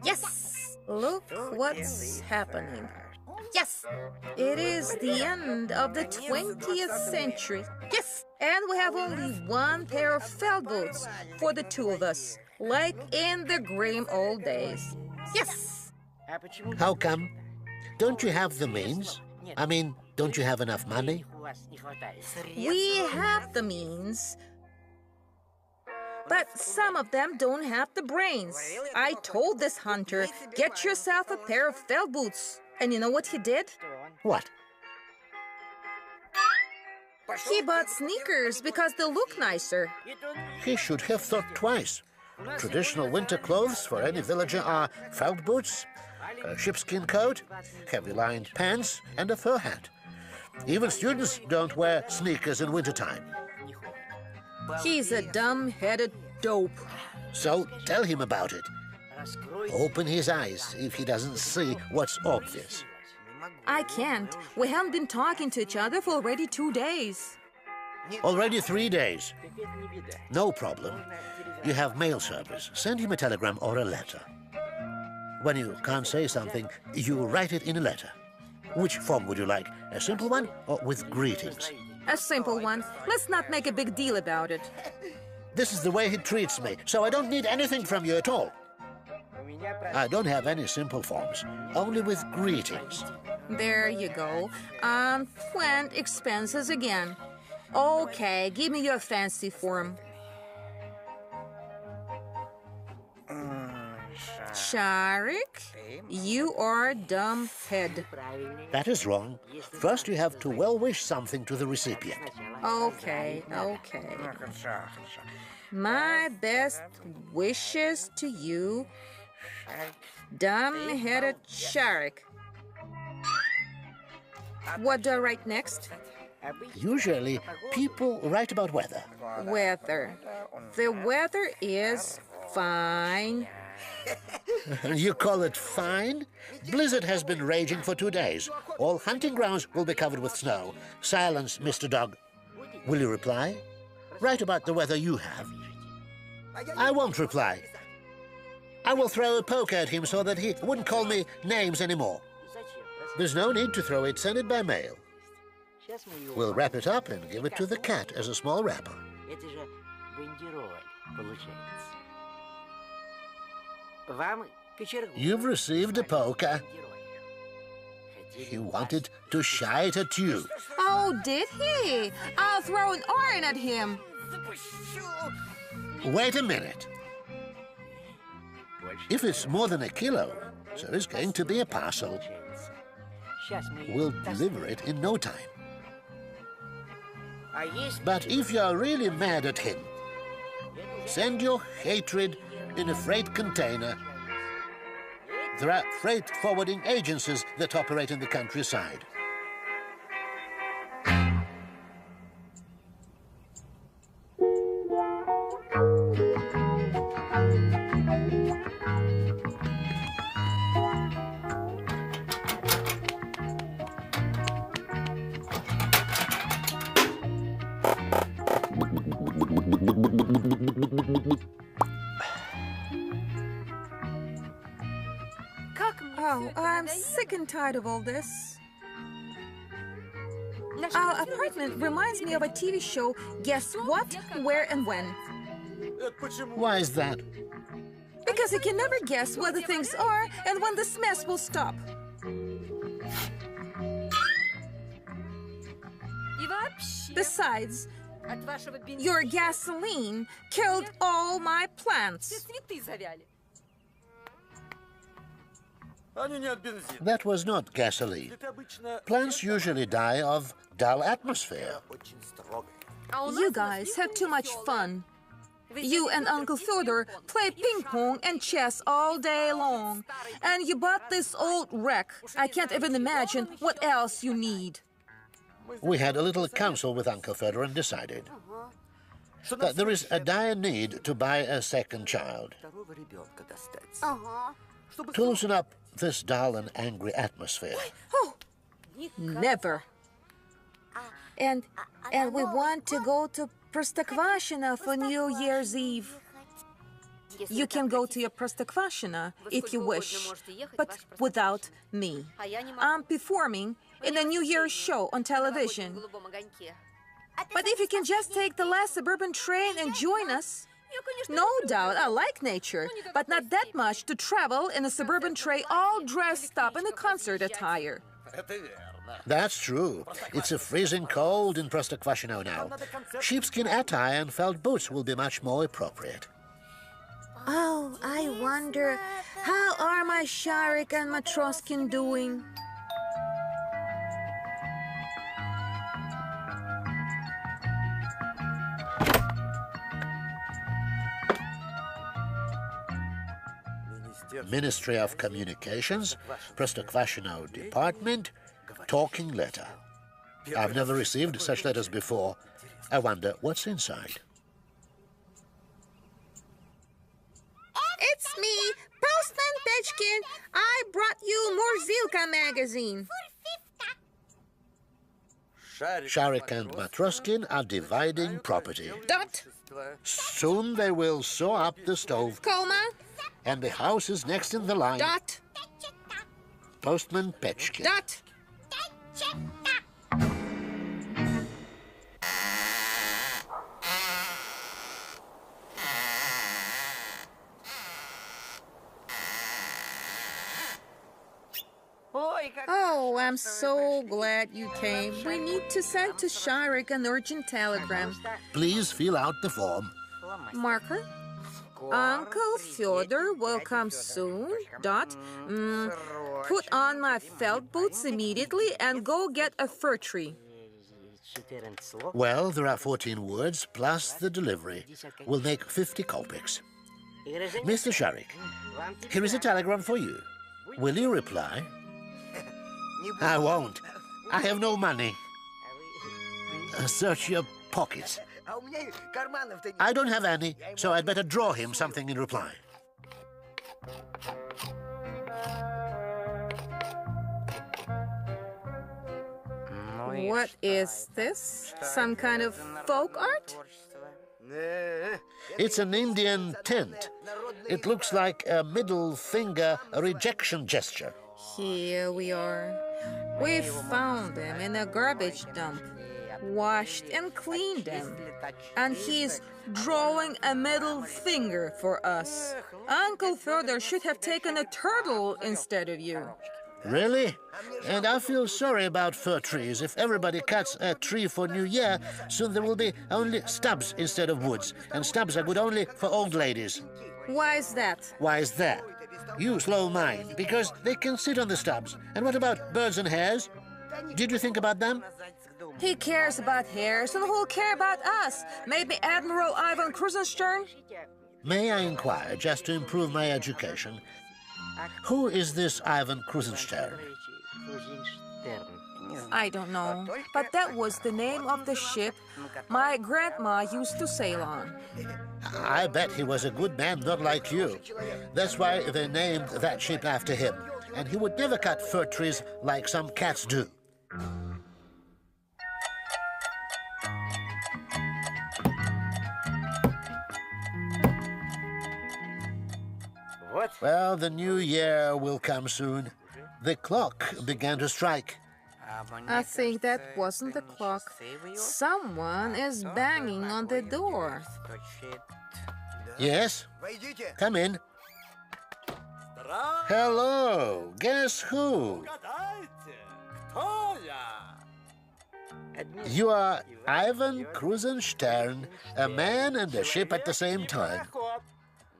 Yes! Look what's happening. Yes! It is the end of the 20th century. Yes! And we have only one pair of felt boots for the two of us, like in the grim old days. Yes! How come? Don't you have the means? I mean, don't you have enough money? We have the means, but some of them don't have the brains. I told this hunter, get yourself a pair of felt boots. And you know what he did? What? He bought sneakers because they look nicer. He should have thought twice. Traditional winter clothes for any villager are felt boots, a sheepskin coat, heavy-lined pants, and a fur hat. Even students don't wear sneakers in wintertime. He's a dumb-headed dope. So tell him about it. Open his eyes if he doesn't see what's obvious. I can't. We haven't been talking to each other for already 2 days. Already 3 days. No problem. You have mail service. Send him a telegram or a letter. When you can't say something, you write it in a letter. Which form would you like? A simple one or with greetings? A simple one. Let's not make a big deal about it. This is the way he treats me, so I don't need anything from you at all. I don't have any simple forms, only with greetings. There you go. Unplanned expenses again. Okay, give me your fancy form. Sharik, you are dumb-head. That is wrong. First you have to well-wish something to the recipient. Okay. My best wishes to you, dumb-headed Sharik. What do I write next? Usually, people write about weather. Weather. The weather is fine. You call it fine? Blizzard has been raging for 2 days. All hunting grounds will be covered with snow. Silence, Mr. Dog. Will you reply? Write about the weather you have. I won't reply. I will throw a poker at him so that he wouldn't call me names anymore. There's no need to throw it. Send it by mail. We'll wrap it up and give it to the cat as a small wrapper. You've received a poker. He wanted to shy it at you. Oh, did he? I'll throw an iron at him. Wait a minute. If it's more than 1 kilo, so it's going to be a parcel. We'll deliver it in no time. But if you're really mad at him, send your hatred in a freight container. There are freight forwarding agencies that operate in the countryside. Oh, I'm sick and tired of all this. Our apartment reminds me of a TV show, Guess What, Where and When. Why is that? Because you can never guess where the things are and when this mess will stop. Besides, your gasoline killed all my plants. That was not gasoline. Plants usually die of dull atmosphere. You guys have too much fun. You and Uncle Fyodor play ping-pong and chess all day long. And you bought this old wreck. I can't even imagine what else you need. We had a little council with Uncle Fyodor and decided that there is a dire need to buy a second child. To loosen up this dull and angry atmosphere. Oh, never. And we want to go to Простоквашино for New Year's Eve. You can go to your Простоквашино if you wish, but without me. I'm performing in a New Year's show on television. But if you can just take the last suburban train and join us, no doubt, I like nature, but not that much to travel in a suburban train all dressed up in a concert attire. That's true. It's a freezing cold in Простоквашино now. Sheepskin attire and felt boots will be much more appropriate. Oh, I wonder, how are my Sharik and Matroskin doing? Ministry of Communications, Простоквашино Department, talking letter. I've never received such letters before. I wonder what's inside. It's me, Postman Pechkin. I brought you Murzilka magazine. Sharik and Matroskin are dividing property. Dot. Soon they will sew up the stove. Coma. And the house is next in the line. Dot. Postman Pechkin. Dot. Oh, I'm so glad you came. We need to send to Sharik an urgent telegram. Please fill out the form. Marker. Uncle Fyodor will come soon. Dot. Put on my felt boots immediately and go get a fir tree. Well, there are 14 words plus the delivery. We'll make 50 kopecks. Mr. Sharik, here is a telegram for you. Will you reply? I won't. I have no money. Search your pockets. I don't have any, so I'd better draw him something in reply. What is this? Some kind of folk art? It's an Indian tent. It looks like a middle finger rejection gesture. Here we are. We found him in a garbage dump, washed and cleaned him, and he's drawing a middle finger for us. Uncle Fyodor should have taken a turtle instead of you. Really? And I feel sorry about fir trees. If everybody cuts a tree for New Year, soon there will be only stubs instead of woods, and stubs are good only for old ladies. Why is that? Why is that? You slow mind, because they can sit on the stubs. And what about birds and hares? Did you think about them? He cares about hares, and who'll care about us? Maybe Admiral Ivan Krusenstern? May I inquire, just to improve my education, who is this Ivan Krusenstern? I don't know, but that was the name of the ship my grandma used to sail on. I bet he was a good man, not like you. That's why they named that ship after him. And he would never cut fir trees like some cats do. Well, the new year will come soon. The clock began to strike. I think that wasn't the clock. Someone is banging on the door. Yes? Come in. Hello. Guess who? You are Ivan Krusenstern, a man and a ship at the same time.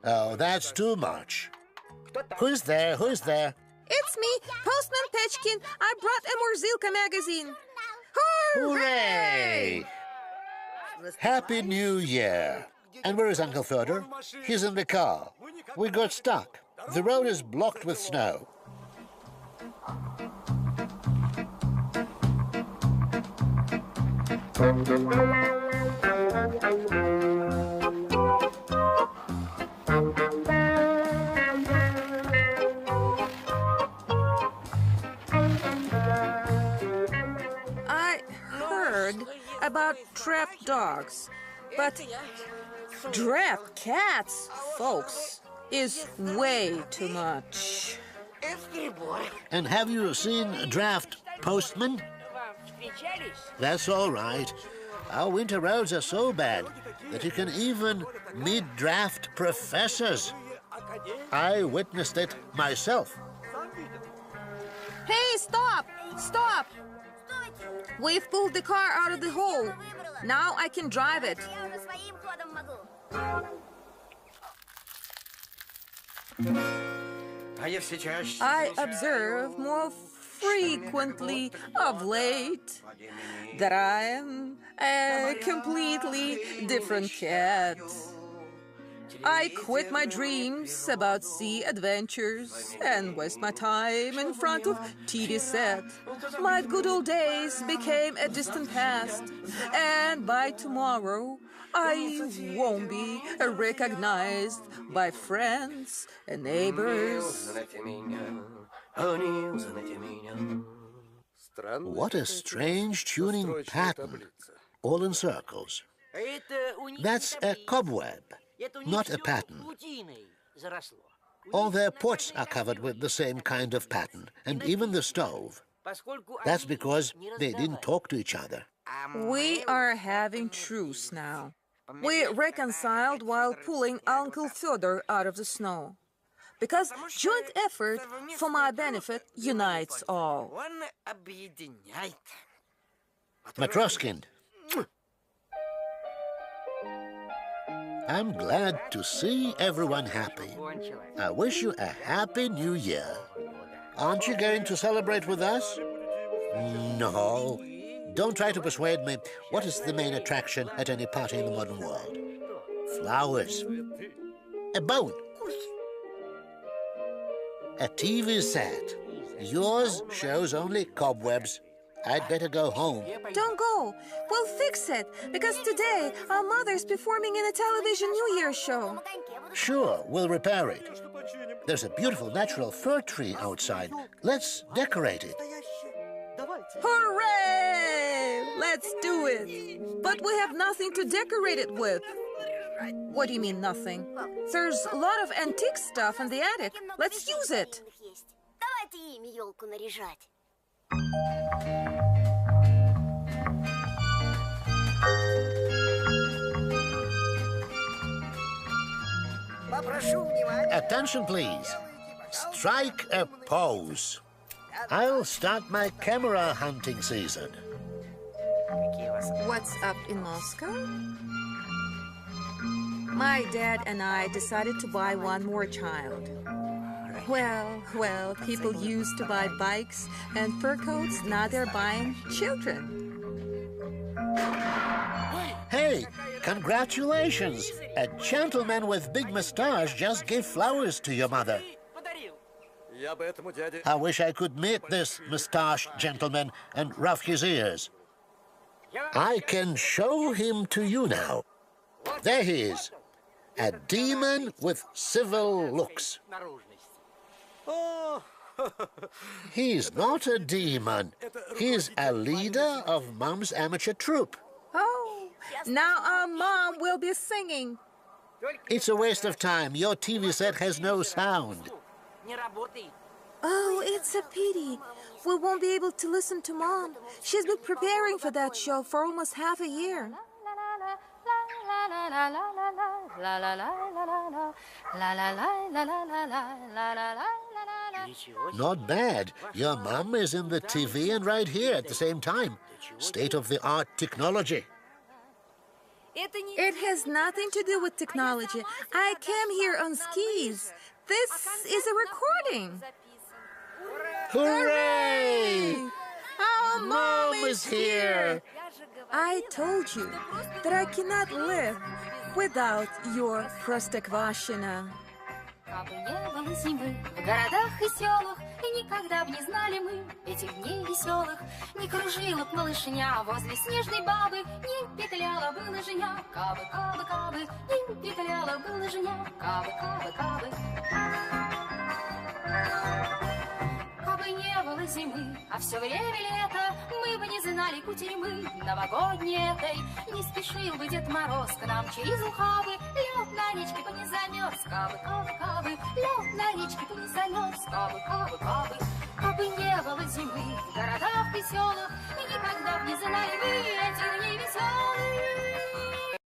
Oh, that's too much. Who's there? Who's there? It's me, Postman Pechkin. I brought a Murzilka magazine. Hooray! Happy New Year. And where is Uncle Fyodor? He's in the car. We got stuck. The road is blocked with snow. I heard about trapped dogs. But draft cats, folks, is way too much. And have you seen draft postmen? That's all right. Our winter roads are so bad that you can even meet draft professors. I witnessed it myself. Hey, stop! Stop! We've pulled the car out of the hole. Now I can drive it. I observe more frequently of late that I am a completely different cat. I quit my dreams about sea adventures and waste my time in front of TV set. My good old days became a distant past, and by tomorrow I won't be recognized by friends and neighbors. What a strange tuning pattern, all in circles. That's a cobweb, not a pattern. All their pots are covered with the same kind of pattern, and even the stove. That's because they didn't talk to each other. We are having truce now. We reconciled while pulling Uncle Fyodor out of the snow. Because joint effort for my benefit unites all. Matroskind, I'm glad to see everyone happy. I wish you a happy new year. Aren't you going to celebrate with us? No. Don't try to persuade me. What is the main attraction at any party in the modern world? Flowers. A bone. A TV set. Yours shows only cobwebs. I'd better go home. Don't go. We'll fix it. Because today, our mother's performing in a television New Year show. Sure, we'll repair it. There's a beautiful natural fir tree outside. Let's decorate it. Hooray! Let's do it. But we have nothing to decorate it with. What do you mean, nothing? There's a lot of antique stuff in the attic. Let's use it. Attention, please. Strike a pose. I'll start my camera hunting season. What's up in Moscow? My dad and I decided to buy one more child. Well, people used to buy bikes and fur coats. Now they're buying children. Hey, congratulations! A gentleman with big mustache just gave flowers to your mother. I wish I could meet this mustached gentleman and rough his ears. I can show him to you now. There he is. A demon with civil looks. He's not a demon. He's a leader of Mom's amateur troupe. Oh, now our mom will be singing. It's a waste of time. Your TV set has no sound. Oh, it's a pity. We won't be able to listen to Mom. She's been preparing for that show for almost half a year. Not bad. Your mom is in the TV and right here at the same time. State-of-the-art technology. It has nothing to do with technology. I came here on skis. This is a recording. Hooray! Our Mom is here! I told you that I cannot live without your Простоквашино. Кабы не было зимы в городах и селах, и никогда б не знали мы этих дней веселых, не кружила б малышня возле снежной бабы, не петляла бы лыжня, кабы, кабы, кабы, не петляла бы лыжня, кабы, кабы, кабы. Кабы не было зимы, а все время лето, мы бы не знали кутерьмы новогодней этой. Не спешил бы Дед Мороз к нам через ухабы, лед на речке бы не замерз, кабы, кабы, кабы, лед на речке бы не замерз, кабы, кабы, кабы. Кабы не было зимы в городах веселых, и никогда б не знали мы этих дней веселых.